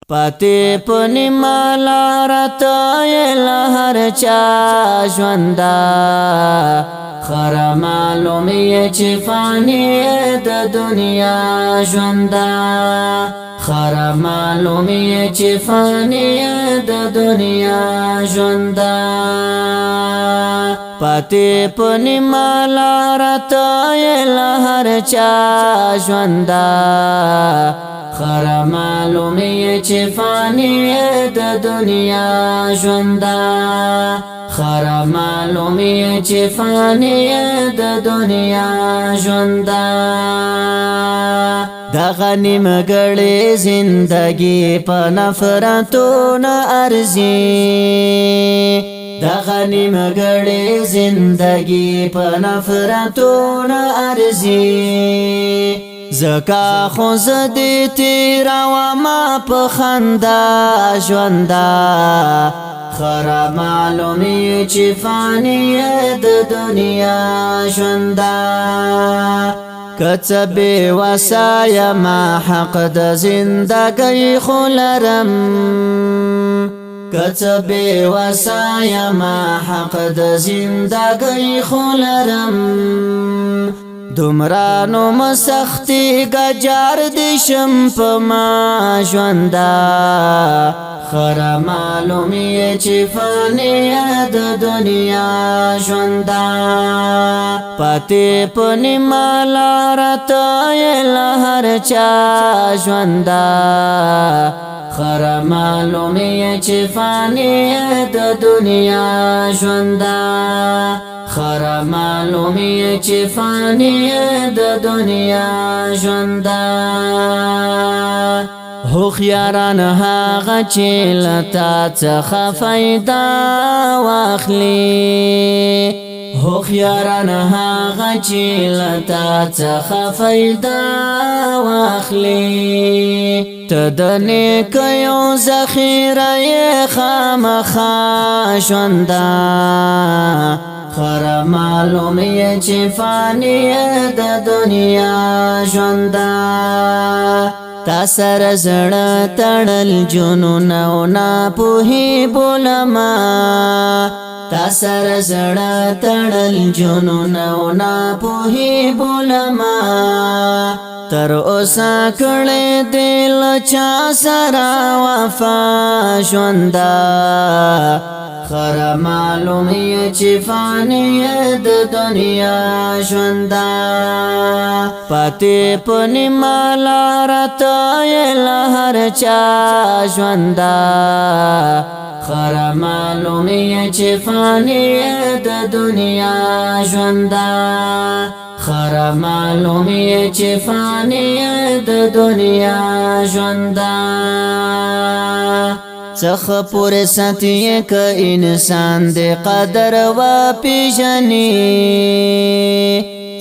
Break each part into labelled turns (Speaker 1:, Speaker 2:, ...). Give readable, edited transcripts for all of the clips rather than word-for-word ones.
Speaker 1: پاتی پنی مالا رتای لہر چا ژوندا خر معلومی چی فانی د دنیا ژوندا خر معلومی چی فانی د دنیا ژوندا پاتی پنی مالا رتای لہر چا ژوندا خر معلومی چی فانی د دنیا ژوندا خر معلومی چی فانی د دنیا ژوندا دغه نیمګړې زندگی په نفرتو نه ارزي دغه نیمګړې زندگی په نفرتو نه ارزي زکا خو زدی تیرا وما په خندا ژوندا خر معلومی چی فانی د دنیا ژوندا کڅ بی وسای ما حق د زندګی خلرم کڅ بی وسای ما حق د زندګی خلرم دمرانو مسختی گجار دیشم پا ما ژوندا خر معلومی چی فانی د دنیا ژوندا پاتی پنی مالا رتای لہر چا ژوندا خر معلومی چی فانی د دنیا ژوندا خر معلومی چی فانی د دنیا ژوندا هوښیاران هغه چې لتا څخه فایده واخلي هوښیاران هغه چې لتا څخه فایده واخلي ته د نیکیو ذخیره یې خامخا ژوندا خر معلومی چی فانی د دنیا ژوندا تا سر زړه تړل جنون او ناپوهي بولما تا سر زړه تړل جنون او ناپوهي بولما تر اوسه کړې دل چا سره وفا ژوندا خر معلومی چی فانی د دنیا ژوندا پاتی پنی مالا رتای لہر چا ژوندا خر معلومی چی فانی د دنیا ژوندا خر معلومی چی فانی د دنیا ژوندا څخ پورې ساتي ک انسان دې قدر و پیژني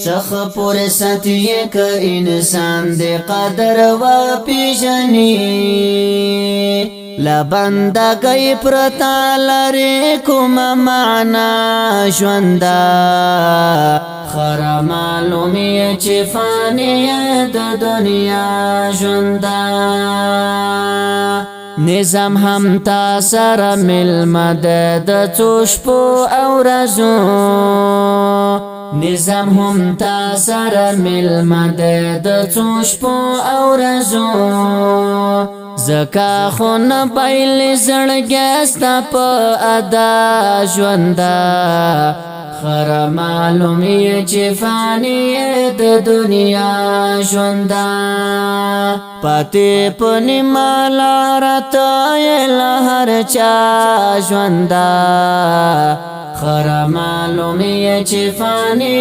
Speaker 1: څخ پورې ساتي ک انسان دې قدر و پیژني لا بندګي پرتا لري کوم معنا ژوندا خر معلومی چی فانی د دنیا ژوندا نظام هم تا سره ملمد د څو شپو او ورځو نظام هم تا سره ملمد د څو شپو او ورځو زکا خو نه بایلې زړګی ستا په ادا ژوندا خر معلومی چی فانی د دنیا ژوندا پاتی پنی مالا رتای لہر چا ژوندا خر معلومی چی فانی